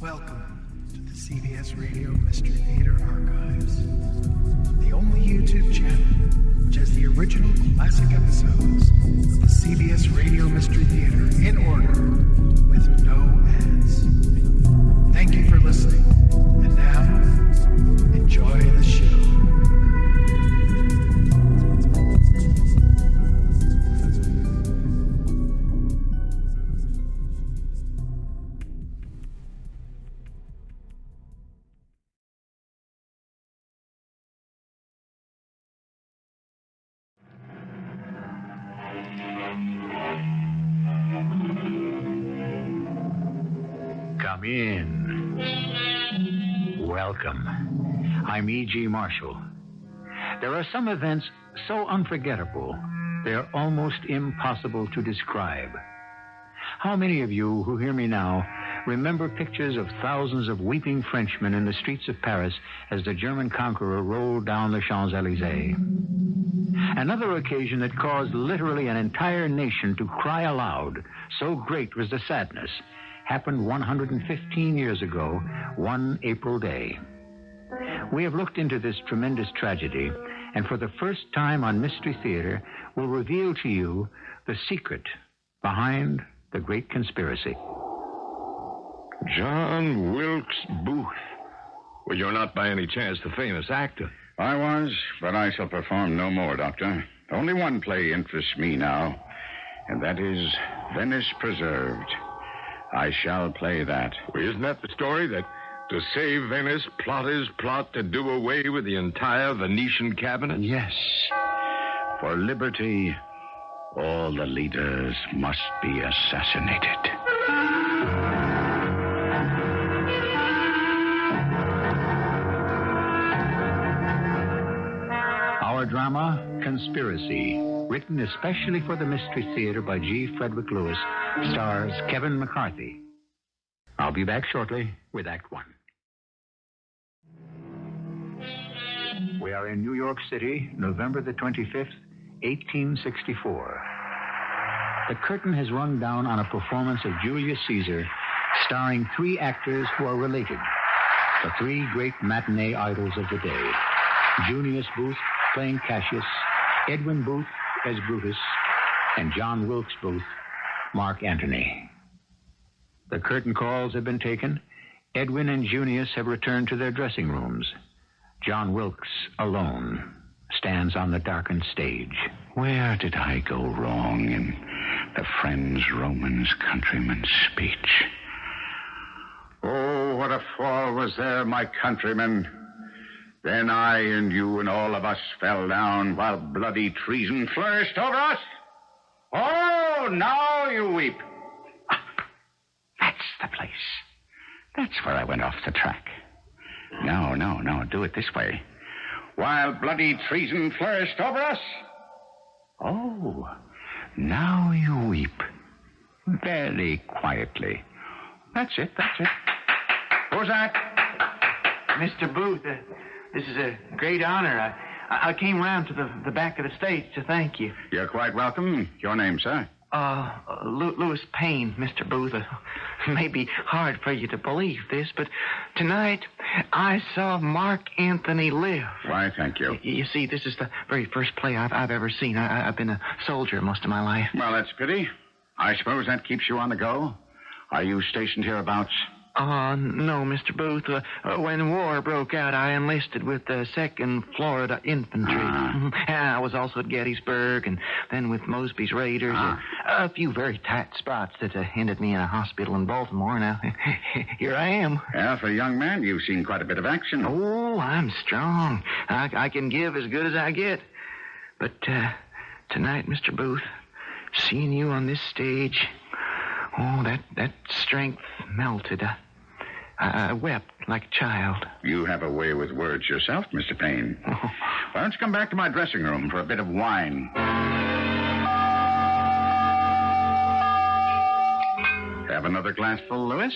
Welcome to the CBS Radio Mystery Theater Archives, the only YouTube channel which has the original classic episodes of the CBS Radio Mystery Theater in order with no ads. Thank you for listening, and now, enjoy the show. Come in. Welcome. I'm E.G. Marshall. There are some events so unforgettable, they're almost impossible to describe. How many of you who hear me now remember pictures of thousands of weeping Frenchmen in the streets of Paris as the German conqueror rolled down the Champs-Élysées? Another occasion that caused literally an entire nation to cry aloud, so great was the sadness, happened 115 years ago, one April day. We have looked into this tremendous tragedy, and for the first time on Mystery Theater, will reveal to you the secret behind the great conspiracy. John Wilkes Booth. Well, you're not by any chance the famous actor. I was, but I shall perform no more, Doctor. Only one play interests me now, and that is Venice Preserved. I shall play that. Well, isn't that the story that to save Venice, plotters plot to do away with the entire Venetian cabinet? Yes. For liberty, all the leaders must be assassinated. Our drama, Conspiracy, written especially for the Mystery Theater by G. Frederick Lewis, stars Kevin McCarthy. I'll be back shortly with Act One. We are in New York City, November the 25th, 1864. The curtain has rung down on a performance of Julius Caesar, starring three actors who are related, the three great matinee idols of the day. Junius Booth playing Cassius, Edwin Booth as Brutus, and John Wilkes Booth, Mark Antony. The curtain calls have been taken. Edwin and Junius have returned to their dressing rooms. John Wilkes, alone, stands on the darkened stage. Where did I go wrong in the friends, Romans, countrymen's speech? Oh, what a fall was there, my countrymen. Then I and you and all of us fell down while bloody treason flourished over us. Oh, now you weep. That's the place. That's where I went off the track. No, do it this way. While bloody treason flourished over us. Oh, now you weep. Very quietly. That's it. Who's that? Mr. Booth, this is a great honor. I came round to the back of the stage to thank you. You're quite welcome. Your name, sir? Louis Payne, Mr. Booth. It may be hard for you to believe this, but tonight I saw Mark Antony live. Why, thank you. You see, this is the very first play I've ever seen. I've been a soldier most of my life. Well, that's a pity. I suppose that keeps you on the go. Are you stationed hereabouts? No, Mr. Booth. When war broke out, I enlisted with the 2nd Florida Infantry. I was also at Gettysburg, and then with Mosby's Raiders. A few very tight spots that ended me in a hospital in Baltimore. Now, here I am. Yeah, for a young man, you've seen quite a bit of action. Oh, I'm strong. I can give as good as I get. But tonight, Mr. Booth, seeing you on this stage... Oh, that strength melted. I wept like a child. You have a way with words yourself, Mr. Payne. Why don't you come back to my dressing room for a bit of wine? Have another glassful, Louis?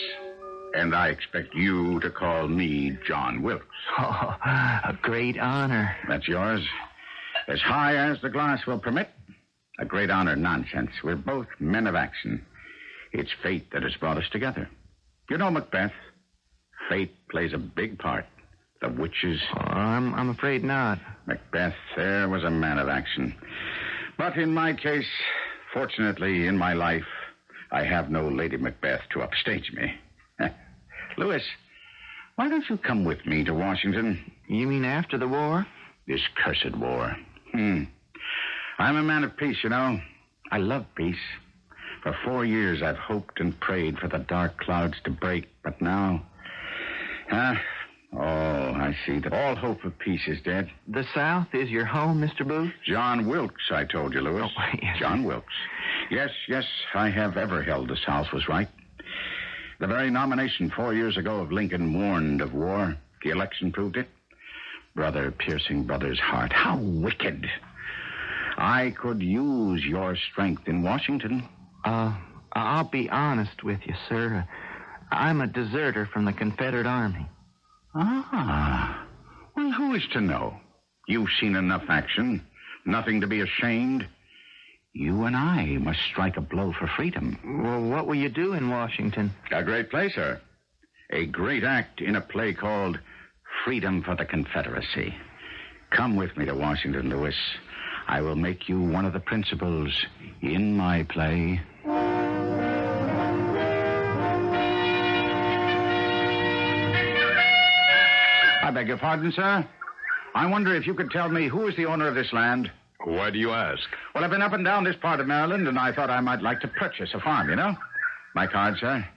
And I expect you to call me John Wilkes. Oh, a great honor. That's yours. As high as the glass will permit. A great honor, nonsense. We're both men of action. It's fate that has brought us together. You know Macbeth, Fate plays a big part. The witches. Oh, I'm afraid not. Macbeth there was a man of action. But in my case, fortunately, in my life, I have no Lady Macbeth to upstage me. Louis, why don't you come with me to Washington? You mean after the war? This cursed war. I'm a man of peace, you know. I love peace. For 4 years, I've hoped and prayed for the dark clouds to break, but now... I see that all hope of peace is dead. The South is your home, Mr. Booth? John Wilkes, I told you, Louis. Oh, yes. John Wilkes. Yes, I have ever held the South was right. The very nomination 4 years ago of Lincoln warned of war. The election proved it. Brother piercing brother's heart. How wicked. I could use your strength in Washington. I'll be honest with you, sir. I'm a deserter from the Confederate Army. Well, who is to know? You've seen enough action. Nothing to be ashamed. You and I must strike a blow for freedom. Well, what will you do in Washington? A great play, sir. A great act in a play called Freedom for the Confederacy. Come with me to Washington, Louis. I will make you one of the principals in my play. I beg your pardon, sir. I wonder if you could tell me who is the owner of this land? Why do you ask? Well, I've been up and down this part of Maryland, and I thought I might like to purchase a farm, you know? My card, sir.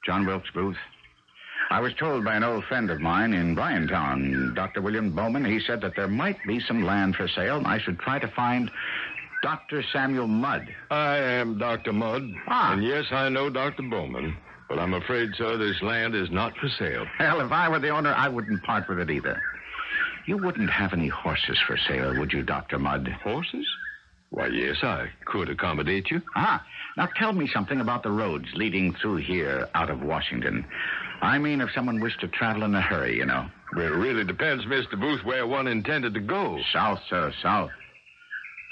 John Wilkes Booth. I was told by an old friend of mine in Bryantown, Dr. William Bowman. He said that there might be some land for sale, and I should try to find Dr. Samuel Mudd. I am Dr. Mudd. Ah. And yes, I know Dr. Bowman. But I'm afraid, sir, this land is not for sale. Well, if I were the owner, I wouldn't part with it either. You wouldn't have any horses for sale, would you, Dr. Mudd? Horses? Why, yes, I could accommodate you. Now tell me something about the roads leading through here out of Washington. I mean, if someone wished to travel in a hurry, you know. Well, it really depends, Mr. Booth, where one intended to go. South, sir, south.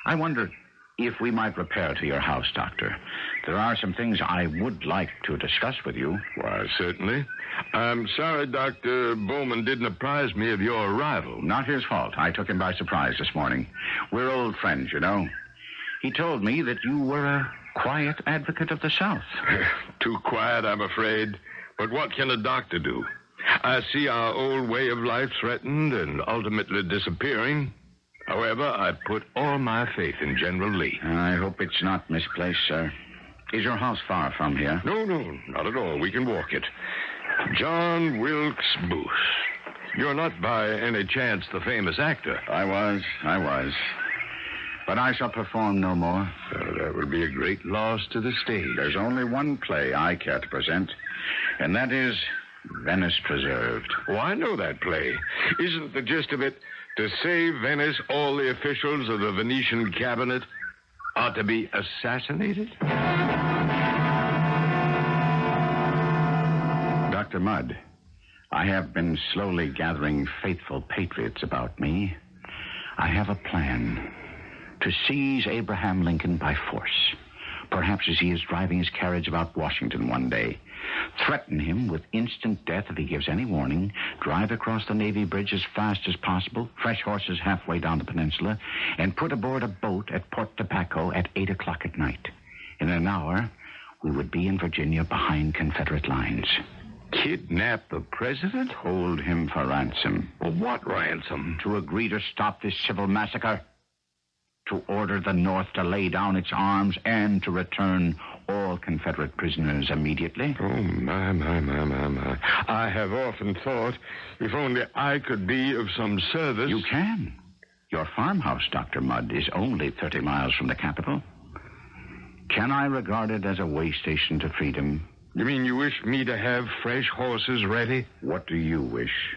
I wonder if we might repair to your house, Doctor. There are some things I would like to discuss with you. Why, certainly. I'm sorry Dr. Bowman didn't apprise me of your arrival. Not his fault. I took him by surprise this morning. We're old friends, you know. He told me that you were a quiet advocate of the South. Too quiet, I'm afraid. But what can a doctor do? I see our old way of life threatened and ultimately disappearing. However, I put all my faith in General Lee. I hope it's not misplaced, sir. Is your house far from here? No, not at all. We can walk it. John Wilkes Booth. You're not by any chance the famous actor. I was. But I shall perform no more. That would be a great loss to the stage. There's only one play I care to present, and that is Venice Preserved. Oh, I know that play. Isn't the gist of it to save Venice, all the officials of the Venetian cabinet are to be assassinated? Dr. Mudd, I have been slowly gathering faithful patriots about me. I have a plan to seize Abraham Lincoln by force. Perhaps as he is driving his carriage about Washington one day. Threaten him with instant death if he gives any warning. Drive across the Navy Bridge as fast as possible. Fresh horses halfway down the peninsula. And put aboard a boat at Port Tobacco at 8 o'clock at night. In an hour, we would be in Virginia behind Confederate lines. Kidnap the president? Hold him for ransom. Well, what ransom? To agree to stop this civil massacre. To order the North to lay down its arms and to return all Confederate prisoners immediately. Oh, my. I have often thought if only I could be of some service. You can. Your farmhouse, Dr. Mudd, is only 30 miles from the capital. Can I regard it as a way station to freedom? You mean you wish me to have fresh horses ready? What do you wish?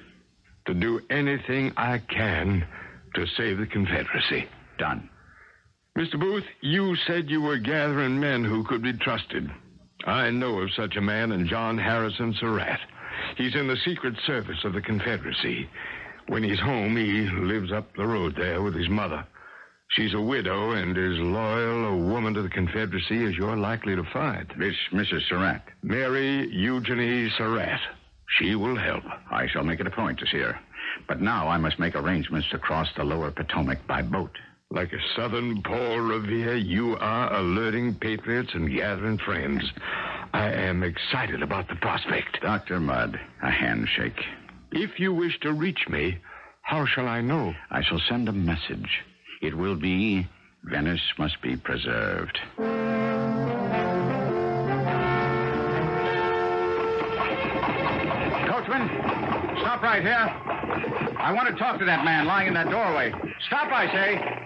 To do anything I can to save the Confederacy. Done. Mr. Booth, you said you were gathering men who could be trusted. I know of such a man in John Harrison Surratt. He's in the Secret Service of the Confederacy. When he's home, he lives up the road there with his mother. She's a widow and as loyal a woman to the Confederacy as you're likely to find. This Mrs. Surratt? Mary Eugenie Surratt. She will help. I shall make it a point to see her. But now I must make arrangements to cross the lower Potomac by boat. Like a Southern Paul Revere, you are alerting patriots and gathering friends. I am excited about the prospect. Dr. Mudd, a handshake. If you wish to reach me, how shall I know? I shall send a message. It will be, Venice must be preserved. Coachman, stop right here. I want to talk to that man lying in that doorway. Stop, I say.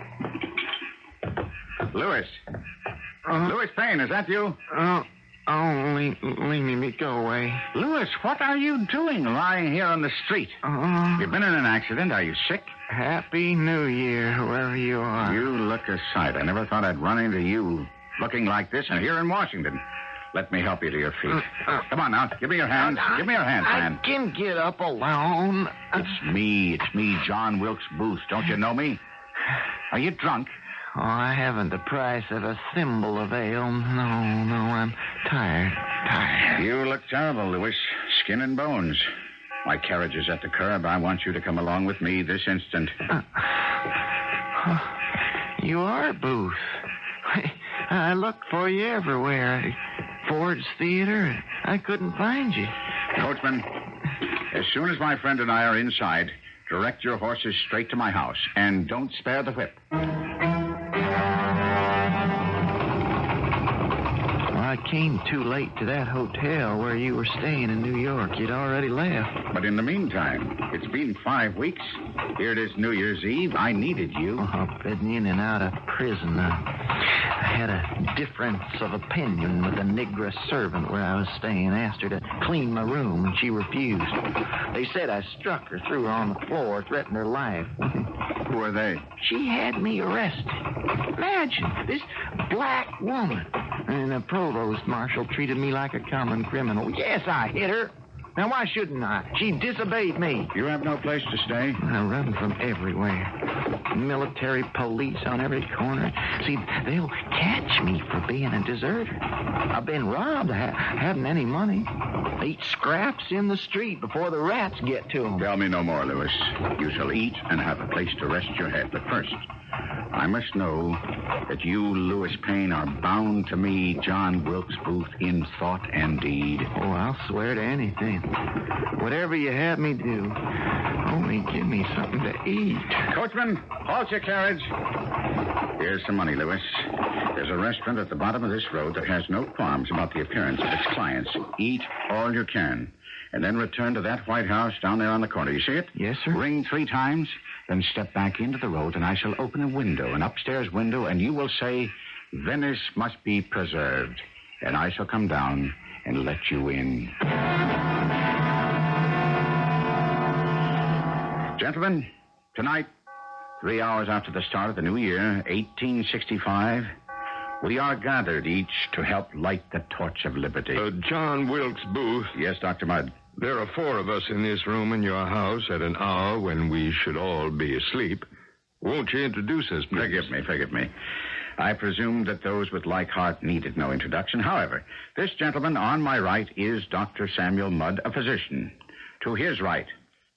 Lewis. Lewis Payne, is that you? Leave me go away. Lewis, what are you doing lying here on the street? You've been in an accident. Are you sick? Happy New Year, whoever you are. You look a sight. I never thought I'd run into you looking like this and here in Washington. Let me help you to your feet. Come on now. Give me your hands. Give me your hands, man. I can get up alone. It's me, John Wilkes Booth. Don't you know me? Are you drunk? Oh, I haven't the price of a thimble of ale. No, I'm tired. You look terrible, Lewis. Skin and bones. My carriage is at the curb. I want you to come along with me this instant. You are Booth. I looked for you everywhere. Ford's Theater. I couldn't find you. Coachman, as soon as my friend and I are inside, direct your horses straight to my house. And don't spare the whip. I came too late to that hotel where you were staying in New York. You'd already left. But in the meantime, it's been 5 weeks. Here it is New Year's Eve. I needed you. I've been in and out of prison. I had a difference of opinion with a negress servant where I was staying. Asked her to clean my room, and she refused. They said I struck her, threw her on the floor, threatened her life. Who are they? She had me arrested. Imagine, this black woman. And the provost marshal treated me like a common criminal. Yes, I hit her. Now, why shouldn't I? She disobeyed me. You have no place to stay? I run from everywhere. Military police on every corner. See, they'll catch me for being a deserter. I've been robbed. I haven't any money. They eat scraps in the street before the rats get to them. Tell me no more, Lewis. You shall eat and have a place to rest your head. But first, I must know that you, Lewis Payne, are bound to me, John Wilkes Booth, in thought and deed. Oh, I'll swear to anything. Whatever you have me do, only give me something to eat. Coachman, halt your carriage. Here's some money, Lewis. There's a restaurant at the bottom of this road that has no qualms about the appearance of its clients. Eat all you can, and then return to that White House down there on the corner. You see it? Yes, sir. Ring 3 times, then step back into the road, and I shall open a window, an upstairs window, and you will say, Venice must be preserved. And I shall come down and let you in. Gentlemen, tonight, 3 hours after the start of the new year, 1865, we are gathered each to help light the torch of liberty. John Wilkes Booth. Yes, Dr. Mudd. There are 4 of us in this room in your house at an hour when we should all be asleep. Won't you introduce us, please? Forgive me. I presumed that those with like heart needed no introduction. However, this gentleman on my right is Dr. Samuel Mudd, a physician. To his right,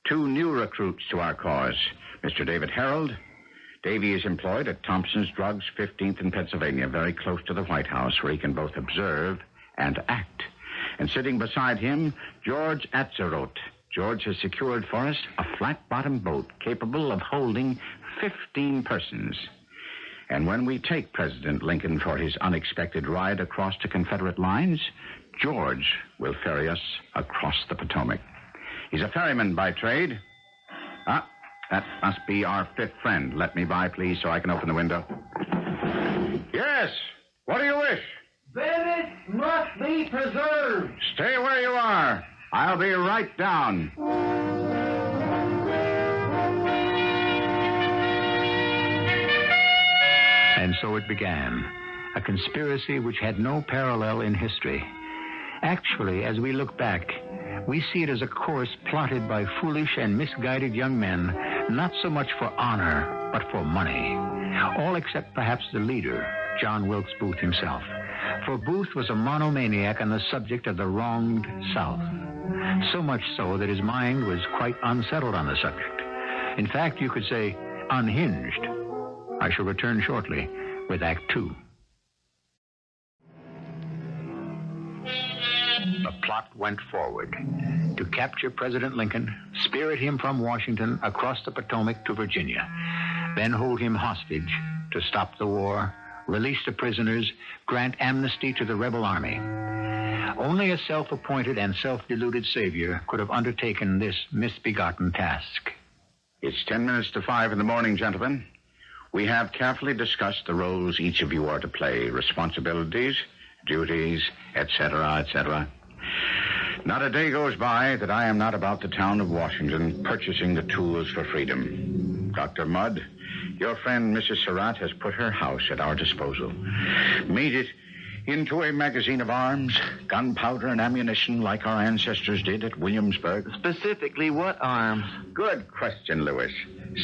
2 new recruits to our cause, Mr. David Harold. Davy is employed at Thompson's Drugs, 15th in Pennsylvania, very close to the White House, where he can both observe and act. And sitting beside him, George Atzerodt. George has secured for us a flat-bottomed boat capable of holding 15 persons. And when we take President Lincoln for his unexpected ride across the Confederate lines, George will ferry us across the Potomac. He's a ferryman by trade. That must be our 5th friend. Let me by, please, so I can open the window. Yes. What do you wish? Venice must be preserved. Stay where you are. I'll be right down. And so it began, a conspiracy which had no parallel in history. Actually, as we look back, we see it as a course plotted by foolish and misguided young men, not so much for honor, but for money. All except perhaps the leader, John Wilkes Booth himself. For Booth was a monomaniac on the subject of the wronged South. So much so that his mind was quite unsettled on the subject. In fact, you could say unhinged. I shall return shortly with Act Two. The plot went forward to capture President Lincoln, spirit him from Washington across the Potomac to Virginia, then hold him hostage to stop the war, release the prisoners, grant amnesty to the rebel army. Only a self-appointed and self-deluded savior could have undertaken this misbegotten task. It's 10 minutes to 5 in the morning, gentlemen. We have carefully discussed the roles each of you are to play, responsibilities, duties, etc., etc. Not a day goes by that I am not about the town of Washington purchasing the tools for freedom. Dr. Mudd, your friend Mrs. Surratt has put her house at our disposal. Made it into a magazine of arms, gunpowder and ammunition like our ancestors did at Williamsburg. Specifically, what arms? Good question, Lewis.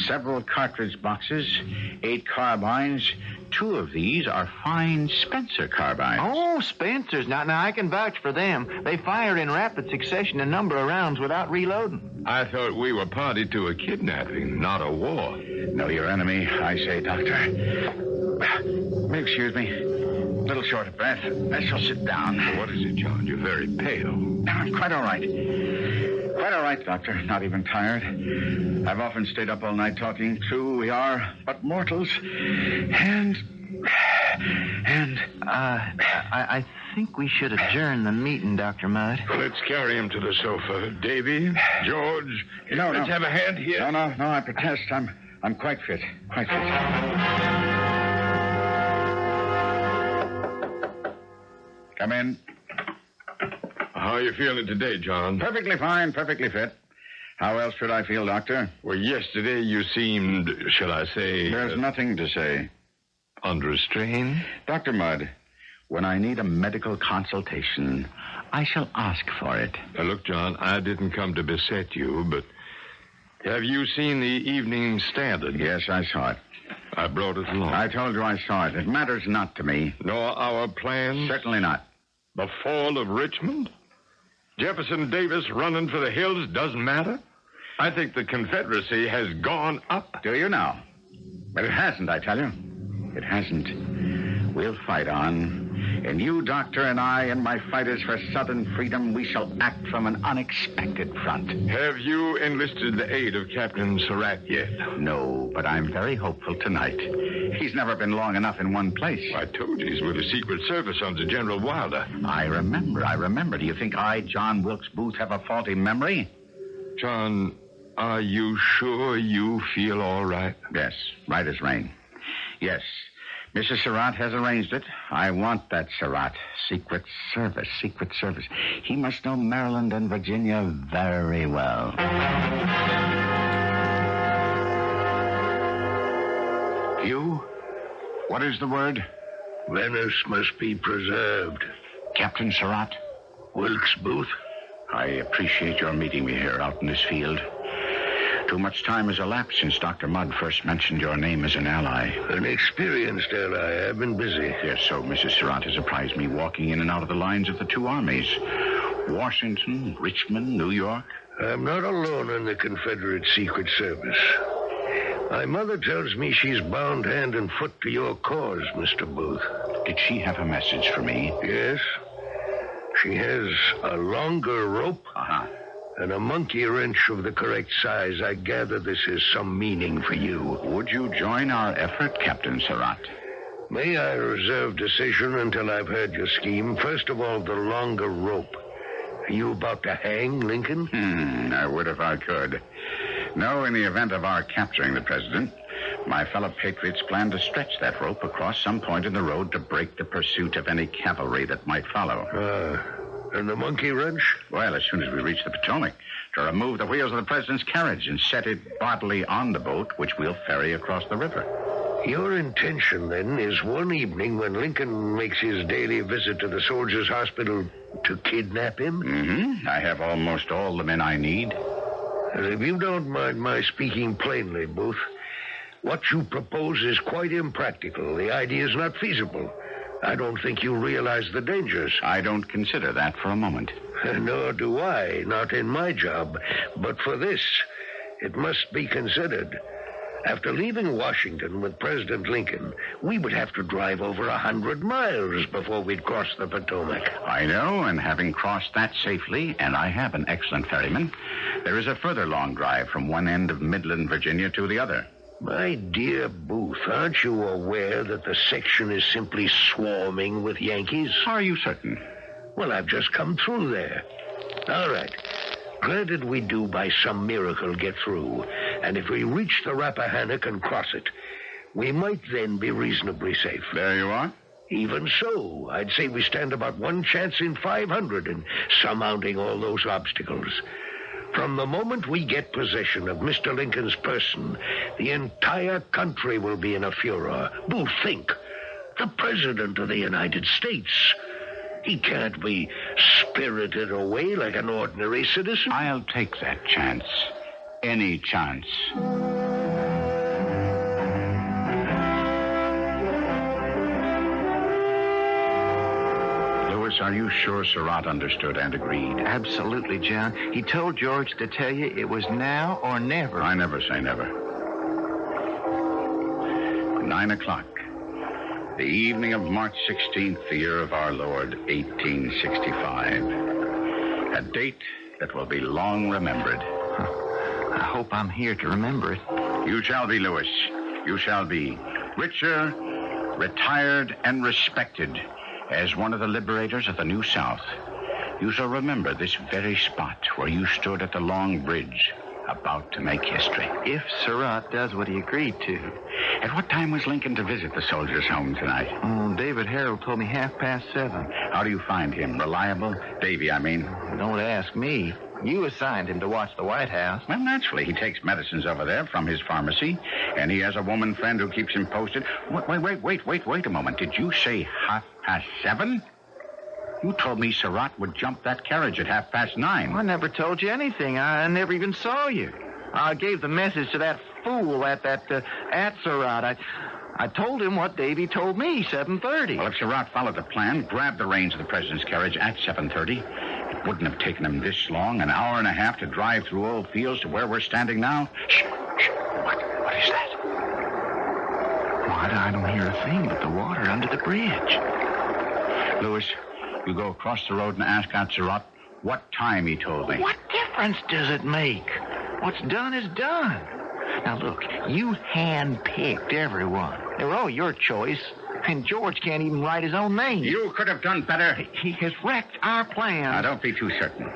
Several cartridge boxes, 8 carbines. 2 of these are fine Spencer carbines. Oh, Spencer's. Now, I can vouch for them. They fired in rapid succession a number of rounds without reloading. I thought we were party to a kidnapping, not a war. Know your enemy, I say, Doctor. Excuse me. A little short of breath. I shall sit down. What is it, John? You're very pale. I'm quite all right. Quite all right, Doctor. Not even tired. I've often stayed up all night talking. True, we are but mortals. I think we should adjourn the meeting, Dr. Mudd. Let's carry him to the sofa. Davy, George, No, let's have a hand here. No, I protest. I'm quite fit. Quite fit. Come in. How are you feeling today, John? Perfectly fine, perfectly fit. How else should I feel, Doctor? Well, yesterday you seemed, shall I say... There's nothing to say. Under a strain? Dr. Mudd, when I need a medical consultation, I shall ask for it. Look, John, I didn't come to beset you, but have you seen the Evening Standard? Yes, I saw it. I brought it along. I told you I saw it. It matters not to me. Nor our plans? Certainly not. The fall of Richmond? Jefferson Davis running for the hills doesn't matter? I think the Confederacy has gone up. Do you now? But it hasn't, I tell you. It hasn't. We'll fight on. And you, Doctor, and I, and my fighters for Southern freedom, we shall act from an unexpected front. Have you enlisted the aid of Captain Surratt yet? No, but I'm very hopeful tonight. He's never been long enough in one place. I told you he's with the Secret Service under General Wilder. I remember. Do you think I, John Wilkes Booth, have a faulty memory? John, are you sure you feel all right? Yes, right as rain. Yes, Mrs. Surratt has arranged it. I want that Surratt. Secret Service. He must know Maryland and Virginia very well. You? What is the word? Venice must be preserved. Captain Surratt? Wilkes Booth? I appreciate your meeting me here out in this field. Too much time has elapsed since Dr. Mudd first mentioned your name as an ally. An experienced ally. I've been busy. Yes, so Mrs. Surratt has apprised me walking in and out of the lines of the 2 armies. Washington, Richmond, New York. I'm not alone in the Confederate Secret Service. My mother tells me she's bound hand and foot to your cause, Mr. Booth. Did she have a message for me? Yes. She has a longer rope. Uh-huh. And a monkey wrench of the correct size. I gather this has some meaning for you. Would you join our effort, Captain Surratt? May I reserve decision until I've heard your scheme? First of all, the longer rope. Are you about to hang Lincoln? I would if I could. No, in the event of our capturing the president, my fellow patriots plan to stretch that rope across some point in the road to break the pursuit of any cavalry that might follow. And the monkey wrench? Well, as soon as we reach the Potomac, to remove the wheels of the president's carriage and set it bodily on the boat, which we'll ferry across the river. Your intention, then, is one evening when Lincoln makes his daily visit to the soldiers' hospital to kidnap him? Mm-hmm. I have almost all the men I need. If you don't mind my speaking plainly, Booth, what you propose is quite impractical. The idea is not feasible. I don't think you realize the dangers. I don't consider that for a moment. Nor do I, not in my job. But for this, it must be considered. After leaving Washington with President Lincoln, we would have to drive over 100 miles before we'd cross the Potomac. I know, and having crossed that safely, and I have an excellent ferryman, there is a further long drive from one end of Midland, Virginia, to the other. My dear Booth, aren't you aware that the section is simply swarming with Yankees? Are you certain? Well, I've just come through there. All right. Granted we do by some miracle get through, and if we reach the Rappahannock and cross it, we might then be reasonably safe. There you are. Even so, I'd say we stand about one chance in 500 in surmounting all those obstacles. From the moment we get possession of Mr. Lincoln's person, the entire country will be in a furor. Booth, think. The President of the United States. He can't be spirited away like an ordinary citizen. I'll take that chance. Any chance. Louis, are you sure Surratt understood and agreed? Absolutely, John. He told George to tell you it was now or never. I never say never. 9 o'clock. The evening of March 16th, the year of our Lord, 1865. A date that will be long remembered. I hope I'm here to remember it. You shall be, Louis. You shall be richer, retired, and respected as one of the liberators of the New South. You shall remember this very spot where you stood at the Long Bridge, about to make history. If Surratt does what he agreed to. At what time was Lincoln to visit the soldiers' home tonight? David Harold told me 7:30. How do you find him? Reliable? Davy, I mean. Don't ask me. You assigned him to watch the White House. Well, naturally. He takes medicines over there from his pharmacy, and he has a woman friend who keeps him posted. Wait a moment. Did you say 7:30? You told me Surratt would jump that carriage at 9:30. I never told you anything. I never even saw you. I gave the message to that fool at Surratt. I told him what Davy told me, 7:30. Well, if Surratt followed the plan, grabbed the reins of the president's carriage at 7:30, it wouldn't have taken him this long, an hour and a half, to drive through old fields to where we're standing now. Shh. What is that? Why, I don't hear a thing but the water under the bridge. Louis, you go across the road and ask out Surratt what time he told me. What difference does it make? What's done is done. Now, look, you hand-picked everyone. They were all your choice, and George can't even write his own name. You could have done better. He has wrecked our plan. Now, don't be too certain.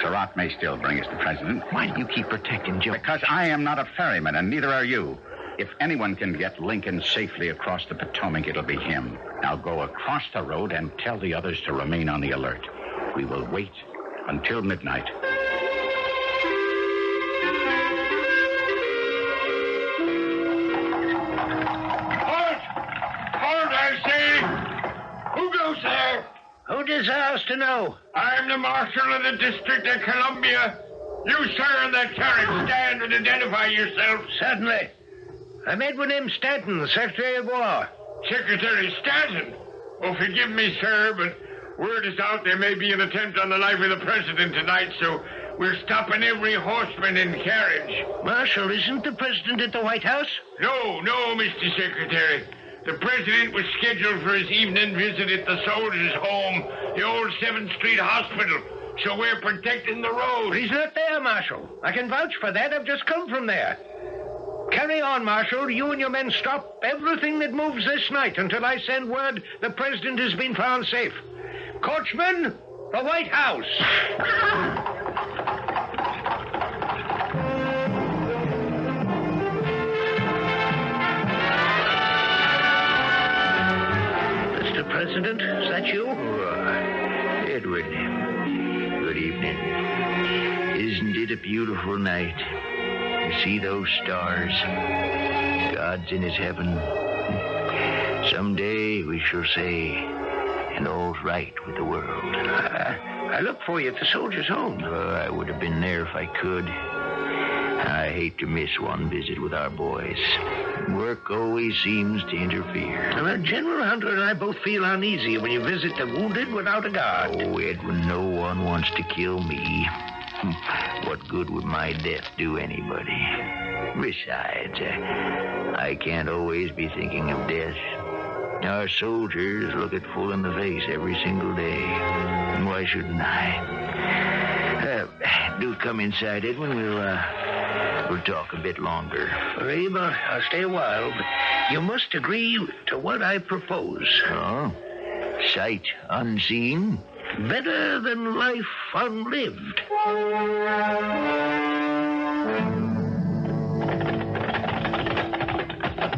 Surratt may still bring us the president. Why do you keep protecting George? Because I am not a ferryman, and neither are you. If anyone can get Lincoln safely across the Potomac, it'll be him. Now go across the road and tell the others to remain on the alert. We will wait until midnight. Halt, I say! Who goes there? Who desires to know? I'm the Marshal of the District of Columbia. You, sir, in that carriage, stand and identify yourself. Certainly. I'm Edwin M. Stanton, Secretary of War. Secretary Stanton? Oh, forgive me, sir, but word is out there may be an attempt on the life of the president tonight, so we're stopping every horseman in carriage. Marshal, isn't the president at the White House? No, Mr. Secretary. The president was scheduled for his evening visit at the soldiers' home, the old 7th Street Hospital, so we're protecting the road. But he's not there, Marshal. I can vouch for that. I've just come from there. Carry on, Marshal. You and your men stop everything that moves this night until I send word the president has been found safe. Coachman, the White House. Mr. President, is that you? Edward, good evening. Isn't it a beautiful night? You see those stars? God's in his heaven. Someday we shall say, and all's right with the world. I looked for you at the soldiers' home. I would have been there if I could. I hate to miss one visit with our boys. Work always seems to interfere. Well, General Hunter and I both feel uneasy when you visit the wounded without a guard. Oh, Edwin, no one wants to kill me. What good would my death do anybody? Besides, I can't always be thinking of death. Our soldiers look it full in the face every single day. And why shouldn't I? Do come inside, Edwin. We'll talk a bit longer. Abe, I'll stay a while, but you must agree to what I propose. Oh? Sight unseen? Better than life unlived.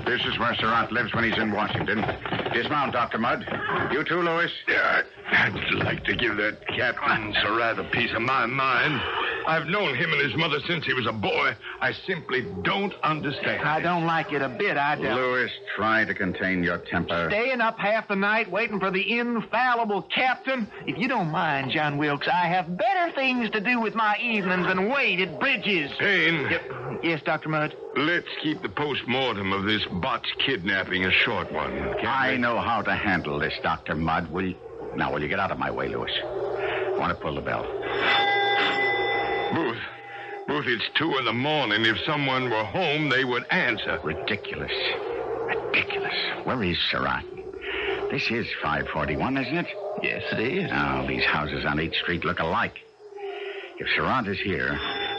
This is where Surratt lives when he's in Washington. Dismount, Dr. Mudd. You too, Lewis. Yeah, I'd like to give that Captain Surratt a piece of my mind. I've known him and his mother since he was a boy. I simply don't understand. I don't like it a bit, I don't. Lewis, try to contain your temper. Staying up half the night waiting for the infallible captain? If you don't mind, John Wilkes, I have better things to do with my evenings than wait at bridges. Payne, Yes, Dr. Mudd? let's keep the post-mortem of this botched kidnapping a short one. I know how to handle this, Dr. Mudd. Will you get out of my way, Lewis? I want to pull the bell. Booth, it's 2 a.m. If someone were home, they would answer. Ridiculous. Where is Surratt? This is 541, isn't it? Yes, it is. Now, these houses on 8th Street look alike. If Surratt is here,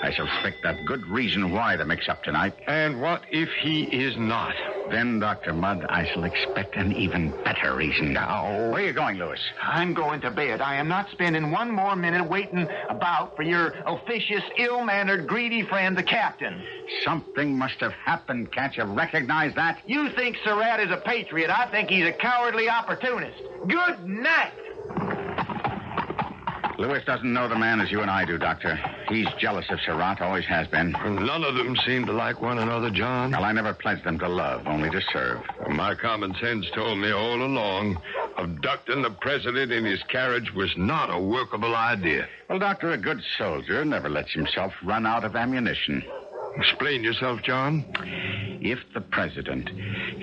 I suspect that good reason why the mix-up tonight. And what if he is not? Then, Dr. Mudd, I shall expect an even better reason. Now, where are you going, Lewis? I'm going to bed. I am not spending one more minute waiting about for your officious, ill-mannered, greedy friend, the captain. Something must have happened. Can't you recognize that? You think Surratt is a patriot. I think he's a cowardly opportunist. Good night. Lewis doesn't know the man as you and I do, Doctor. He's jealous of Surratt, always has been. None of them seem to like one another, John. Well, I never pledged them to love, only to serve. My common sense told me all along abducting the president in his carriage was not a workable idea. Well, Doctor, a good soldier never lets himself run out of ammunition. Explain yourself, John. If the president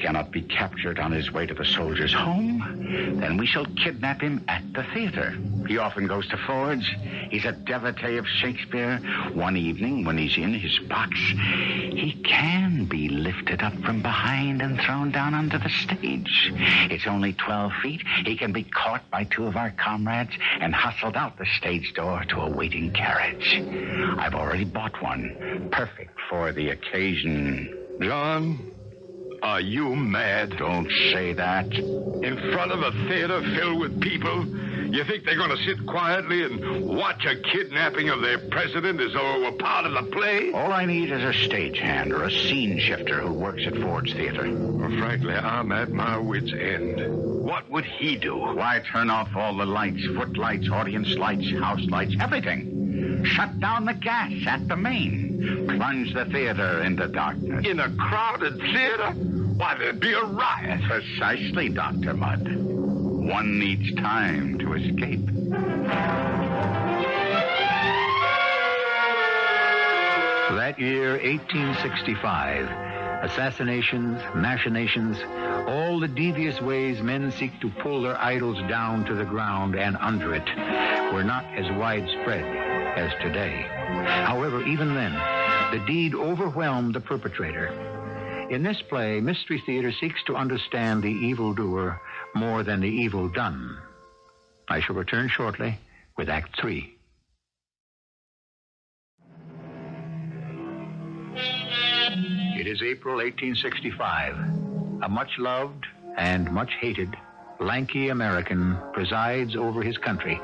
cannot be captured on his way to the soldiers' home, then we shall kidnap him at the theater. He often goes to Ford's. He's a devotee of Shakespeare. One evening, when he's in his box, he can be lifted up from behind and thrown down onto the stage. It's only 12 feet. He can be caught by 2 of our comrades and hustled out the stage door to a waiting carriage. I've already bought one. Perfect for the occasion. John, are you mad? Don't say that. In front of a theater filled with people, you think they're going to sit quietly and watch a kidnapping of their president as though it were part of the play? All I need is a stagehand or a scene shifter who works at Ford's Theater. Well, frankly, I'm at my wit's end. What would he do? Why, turn off all the lights, footlights, audience lights, house lights, everything. Shut down the gas at the main. Plunge the theater into darkness. In a crowded theater? Why, there'd be a riot. Precisely, Dr. Mudd. One needs time to escape. That year, 1865, assassinations, machinations, all the devious ways men seek to pull their idols down to the ground and under it were not as widespread as today. However, even then, the deed overwhelmed the perpetrator. In this play, Mystery Theater seeks to understand the evildoer more than the evil done. I shall return shortly with Act 3. It is April 1865. A much-loved and much-hated lanky American presides over his country.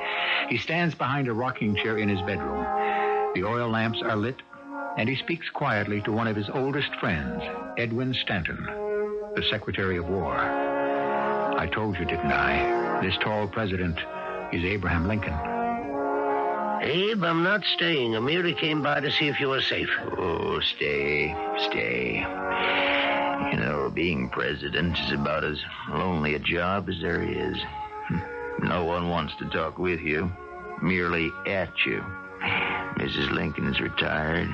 He stands behind a rocking chair in his bedroom. The oil lamps are lit, and he speaks quietly to one of his oldest friends, Edwin Stanton, the Secretary of War. I told you, didn't I? This tall president is Abraham Lincoln. Abe, I'm not staying. I merely came by to see if you were safe. Oh, stay. You know, being president is about as lonely a job as there is. No one wants to talk with you, merely at you. Mrs. Lincoln is retired.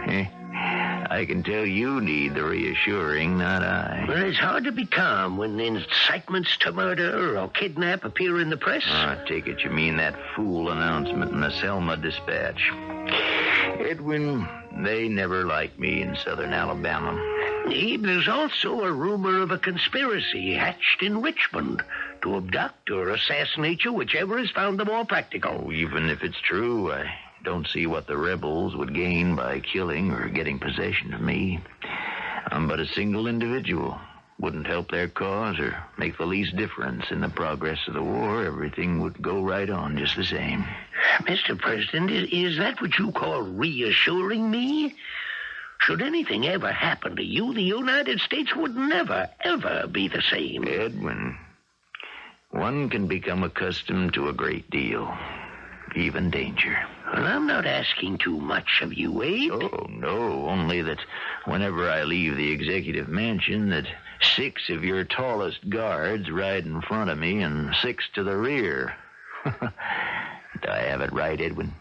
I can tell you need the reassuring, not I. Well, it's hard to be calm when incitements to murder or kidnap appear in the press. I take it you mean that fool announcement in the Selma Dispatch. Edwin, they never liked me in southern Alabama. There's also a rumor of a conspiracy hatched in Richmond to abduct or assassinate you, whichever is found the more practical. Oh, even if it's true, I don't see what the rebels would gain by killing or getting possession of me. I'm but a single individual. Wouldn't help their cause or make the least difference in the progress of the war. Everything would go right on just the same. Mr. President, is that what you call reassuring me? Should anything ever happen to you, the United States would never, ever be the same. Edwin, one can become accustomed to a great deal, even danger. Well, I'm not asking too much of you, Abe. Oh, no, only that whenever I leave the executive mansion, that 6 of your tallest guards ride in front of me and 6 to the rear. Do I have it right, Edwin?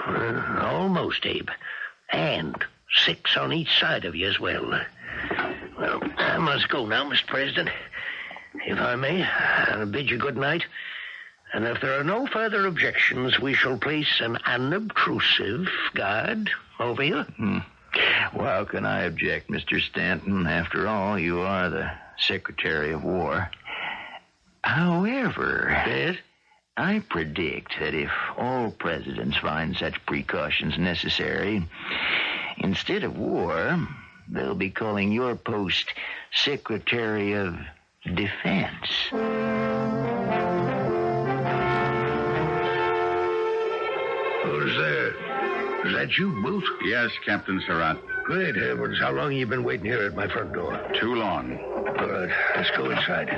Almost, Abe. And 6 on each side of you as well. Well, I must go now, Mr. President. If I may, I'll bid you good night. And if there are no further objections, we shall place an unobtrusive guard over you. Well, how can I object, Mr. Stanton? After all, you are the Secretary of War. However, Yes? I predict that if all presidents find such precautions necessary, instead of war, they'll be calling your post Secretary of Defense. Who's there? Is that you, Booth? Yes, Captain Surratt. Great heavens, how long have you been waiting here at my front door? Too long. All right, let's go inside.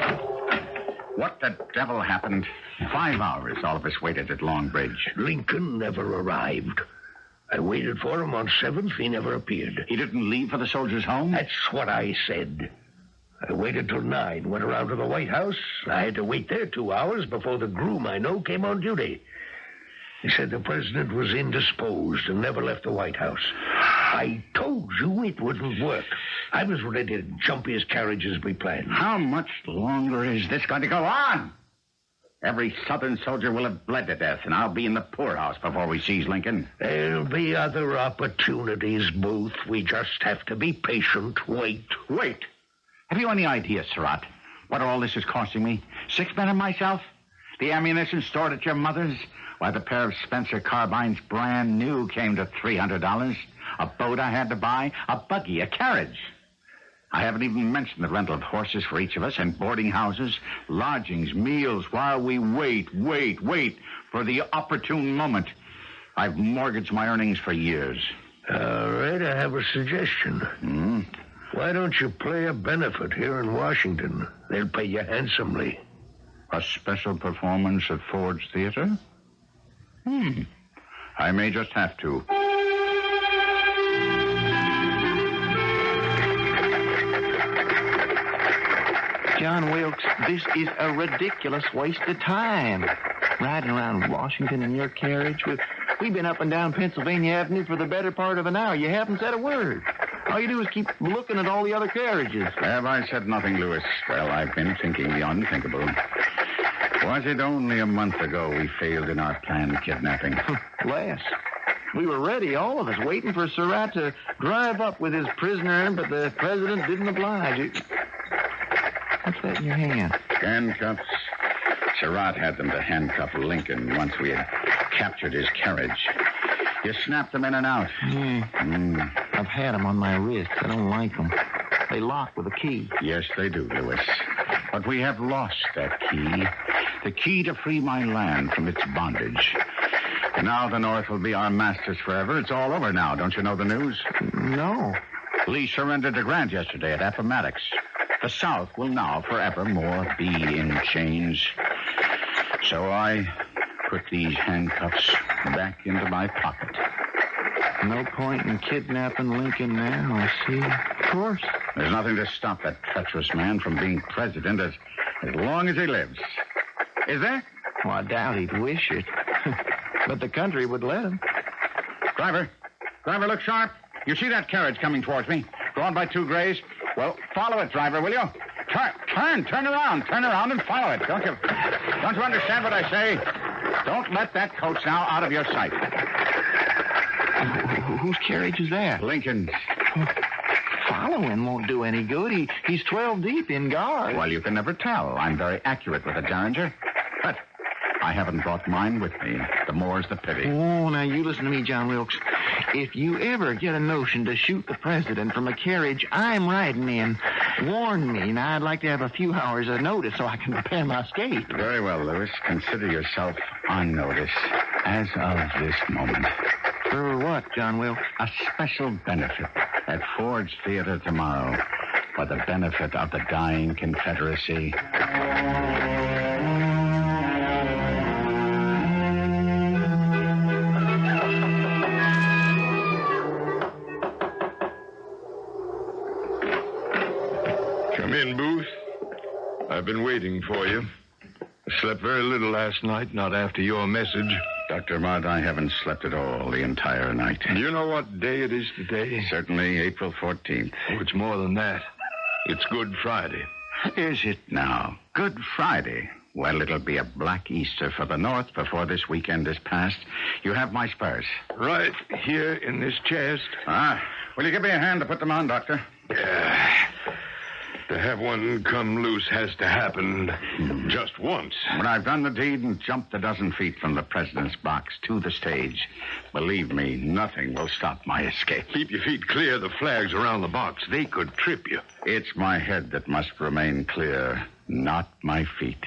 What the devil happened? 5 hours all of us waited at Long Bridge. Lincoln never arrived. I waited for him on 7th. He never appeared. He didn't leave for the soldiers' home? That's what I said. I waited till 9, went around to the White House. I had to wait there 2 hours before the groom I know came on duty. He said the president was indisposed and never left the White House. I told you it wouldn't work. I was ready to jump his carriage as we planned. How much longer is this going to go on? Every Southern soldier will have bled to death, and I'll be in the poorhouse before we seize Lincoln. There'll be other opportunities, Booth. We just have to be patient. Wait. Wait. Have you any idea, Surratt, what all this is costing me? 6 men and myself? The ammunition stored at your mother's? Why, the pair of Spencer carbines, brand new, came to $300. A boat I had to buy, a buggy, a carriage. I haven't even mentioned the rental of horses for each of us and boarding houses, lodgings, meals, while we wait for the opportune moment. I've mortgaged my earnings for years. All right, I have a suggestion. Why don't you play a benefit here in Washington? They'll pay you handsomely. A special performance at Ford's Theater? I may just have to. John Wilkes, this is a ridiculous waste of time. Riding around Washington in your carriage. We've been up and down Pennsylvania Avenue for the better part of an hour. You haven't said a word. All you do is keep looking at all the other carriages. Have I said nothing, Lewis? Well, I've been thinking the unthinkable. Was it only a month ago we failed in our planned kidnapping? Less. We were ready, all of us, waiting for Surratt to drive up with his prisoner, but the president didn't oblige. What's that in your hand? Handcuffs. Surratt had them to handcuff Lincoln once we had captured his carriage. You snapped them in and out. I've had them on my wrist. I don't like them. They lock with a key. Yes, they do, Lewis. But we have lost that key. The key to free my land from its bondage. And now the North will be our masters forever. It's all over now. Don't you know the news? No. Lee surrendered to Grant yesterday at Appomattox. The South will now forevermore be in chains. So I put these handcuffs back into my pocket. No point in kidnapping Lincoln now, I see. Of course. There's nothing to stop that treacherous man from being president as long as he lives. Is there? Well, I doubt he'd wish it. But the country would let him. Driver, look sharp. You see that carriage coming towards me? Drawn by 2 grays? Well, follow it, driver, will you? Turn around and follow it. Don't you understand what I say? Don't let that coach now out of your sight. Whose carriage is that? Lincoln's. Following won't do any good. He's 12 deep in guard. Well, you can never tell. I'm very accurate with a derringer. But I haven't brought mine with me. The more's the pity. Oh, now you listen to me, John Wilkes. If you ever get a notion to shoot the president from a carriage I'm riding in, warn me. Now, I'd like to have a few hours of notice so I can prepare my escape. Very well, Lewis. Consider yourself on notice as of this moment. For what, John Wilkes? A special benefit at Ford's Theater tomorrow for the benefit of the dying Confederacy. Come in, Booth. I've been waiting for you. I slept very little last night, not after your message. Dr. Mudd, I haven't slept at all the entire night. Do you know what day it is today? Certainly April 14th. Oh, it's more than that. It's Good Friday. Is it now? Good Friday. Well, it'll be a black Easter for the North before this weekend is past. You have my spurs. Right here in this chest. Will you give me a hand to put them on, Doctor? To have one come loose has to happen just once. When I've done the deed and jumped a dozen feet from the president's box to the stage, believe me, nothing will stop my escape. Keep your feet clear of the flags around the box. They could trip you. It's my head that must remain clear, not my feet.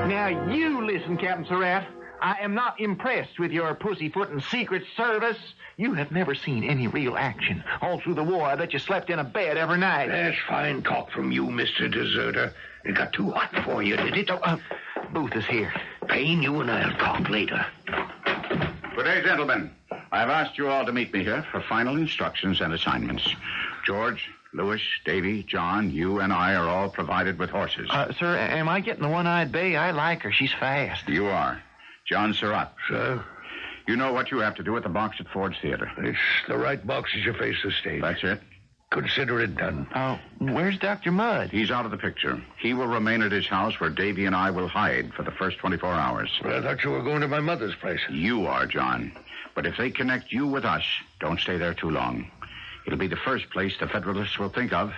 Now, you listen, Captain Surratt. I am not impressed with your pussyfooting Secret Service. You have never seen any real action. All through the war, I bet you slept in a bed every night. That's fine talk from you, Mr. Deserter. It got too hot for you, did it? Booth is here. Payne, you and I'll talk later. Good day, gentlemen. I've asked you all to meet me here for final instructions and assignments. George, Lewis, Davy, John, you and I are all provided with horses. Sir, am I getting the one-eyed bay? I like her. She's fast. You are. John Surratt. Sir? You know what you have to do at the box at Ford's Theater. It's the right box as you face the stage. That's it. Consider it done. Where's Dr. Mudd? He's out of the picture. He will remain at his house where Davy and I will hide for the first 24 hours. Well, I thought you were going to my mother's place. You are, John. But if they connect you with us, don't stay there too long. It'll be the first place the Federalists will think of.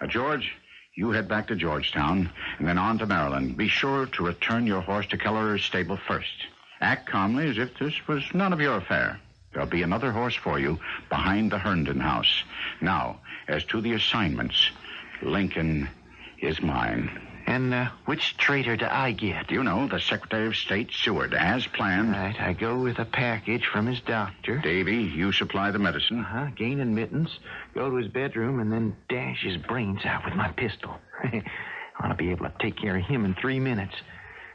George, you head back to Georgetown and then on to Maryland. Be sure to return your horse to Kellerer's stable first. Act calmly as if this was none of your affair. There'll be another horse for you behind the Herndon house. Now, as to the assignments, Lincoln is mine. And which traitor do I get? You know, the Secretary of State, Seward, as planned. Right, I go with a package from his doctor. Davy, you supply the medicine. Gain admittance, go to his bedroom, and then dash his brains out with my pistol. Ought to be able to take care of him in 3 minutes.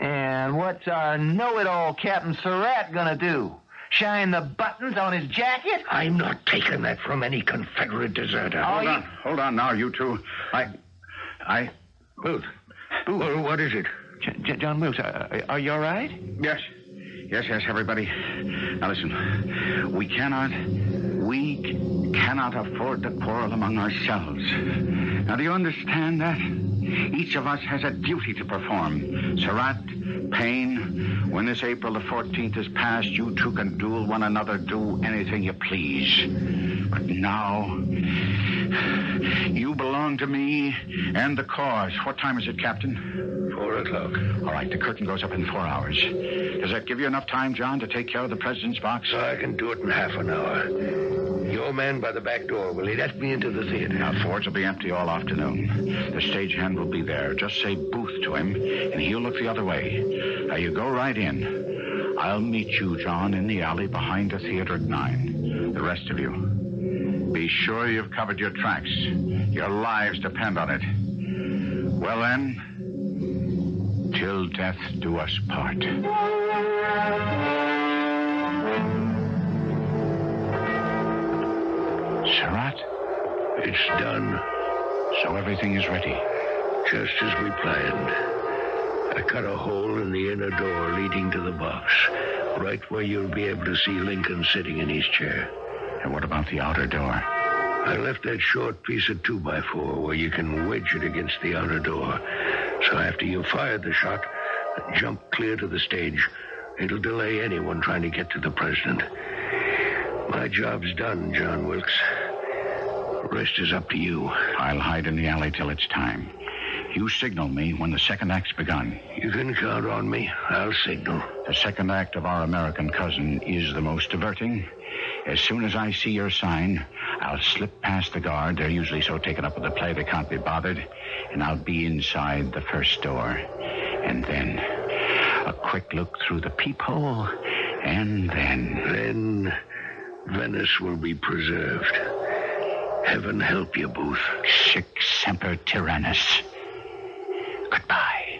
And what's our know-it-all Captain Surratt gonna do? Shine the buttons on his jacket? I'm not taking that from any Confederate deserter. Hold on now, you two. Booth. Well, what is it? John Wilkes, are you all right? Yes, everybody. Now listen, we cannot afford to quarrel among ourselves. Now, do you understand that? Each of us has a duty to perform. Surratt, Payne, when this April the 14th is past, you two can duel one another, do anything you please. But now, you belong to me and the cause. What time is it, Captain? 4 o'clock. All right, the curtain goes up in 4 hours. Does that give you enough time, John, to take care of the president's box? I can do it in half an hour. Your man by the back door, will he let me into the theater? Now, Ford's will be empty all afternoon. The stagehand will be there. Just say Booth to him, and he'll look the other way. Now, you go right in. I'll meet you, John, in the alley behind the theater at 9. The rest of you, be sure you've covered your tracks. Your lives depend on it. Well, then, till death do us part. Surratt? It's done. So everything is ready. Just as we planned. I cut a hole in the inner door leading to the box. right where you'll be able to see Lincoln sitting in his chair. And what about the outer door? I left that short piece of 2x4 where you can wedge it against the outer door. So after you've fired the shot, jump clear to the stage. It'll delay anyone trying to get to the president. My job's done, John Wilkes. The rest is up to you. I'll hide in the alley till it's time. You signal me when the second act's begun. You can count on me. I'll signal. The second act of Our American Cousin is the most diverting. As soon as I see your sign, I'll slip past the guard. They're usually so taken up with the play they can't be bothered. And I'll be inside the first door. And then a quick look through the peephole. And then Venice will be preserved. Heaven help you, Booth. Sic semper tyrannis. Goodbye.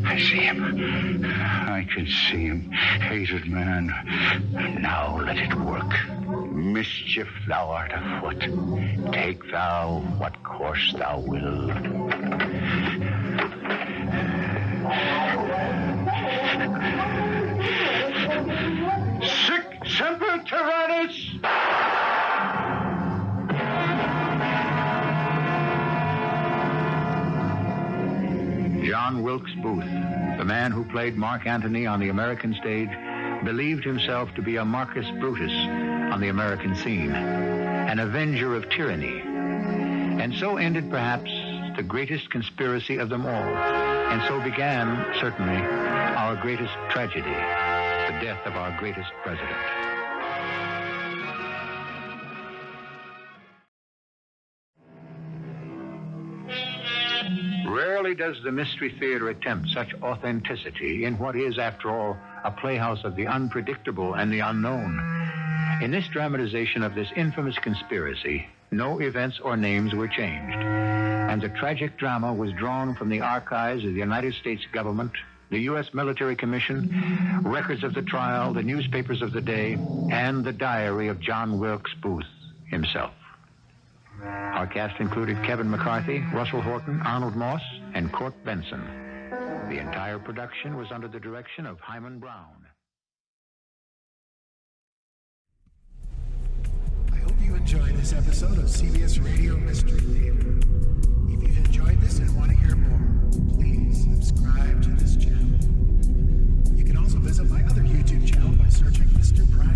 I see him. I can see him. Hated man. Now let it work. Mischief thou art afoot. Take thou what course thou wilt. Sic semper tyrannis! John Wilkes Booth, the man who played Mark Antony on the American stage, believed himself to be a Marcus Brutus on the American scene, an avenger of tyranny. And so ended perhaps the greatest conspiracy of them all. And so began, certainly, our greatest tragedy, the death of our greatest president. Rarely does the Mystery Theater attempt such authenticity in what is, after all, a playhouse of the unpredictable and the unknown. In this dramatization of this infamous conspiracy, no events or names were changed, and the tragic drama was drawn from the archives of the United States government, the U.S. Military Commission, records of the trial, the newspapers of the day, and the diary of John Wilkes Booth himself. Our cast included Kevin McCarthy, Russell Horton, Arnold Moss, and Court Benson. The entire production was under the direction of Hyman Brown. I hope you enjoyed this episode of CBS Radio Mystery Theater. If you've enjoyed this and want to hear more, please subscribe to this channel. You can also visit my other YouTube channel by searching Mr. Brian